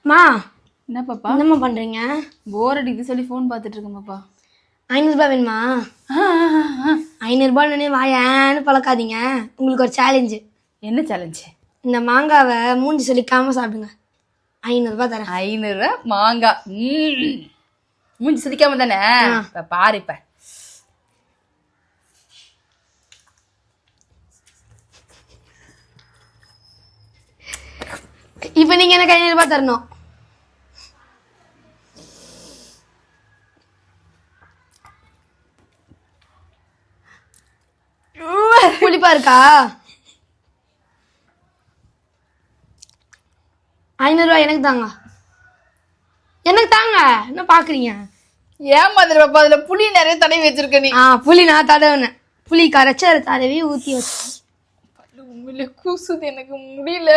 மா என்ன பாப்பா என்னம்மா பண்றீங்க? போர் அடிக்குது சொல்லி ஃபோன் பார்த்துட்டு இருக்கேன் பாப்பா. 500 ரூபாய் வேணுமா? 500 ரூபாய் வாயான்னு பழக்காதீங்க. உங்களுக்கு ஒரு சேலஞ்சு. என்ன சேலஞ்சு? இந்த மாங்காவை மூஞ்சி சொல்லிக்காம சாப்பிடுங்க. 500 ரூபாய் தரேன். 500 ரூபா மாங்காய். மூஞ்சி சுதிக்காம தானே? இப்ப பாரு. இப்ப நீங்க எனக்கு 500 ரூபாய் தரணும். புளிப்பா இருக்கா? 500 ரூபாய் எனக்கு தாங்க. எனக்கு தாங்க. என்ன பாக்குறீங்க? ஏமாதிரி பாப்பா, அதுல புளி நிறைய தடவி வச்சிருக்க நீ. புளி நான் தடவுனேன். புளி கரைச்சி தடவி ஊத்தி வச்சேன். உண்மையிலே கூசுது, எனக்கு முடியல.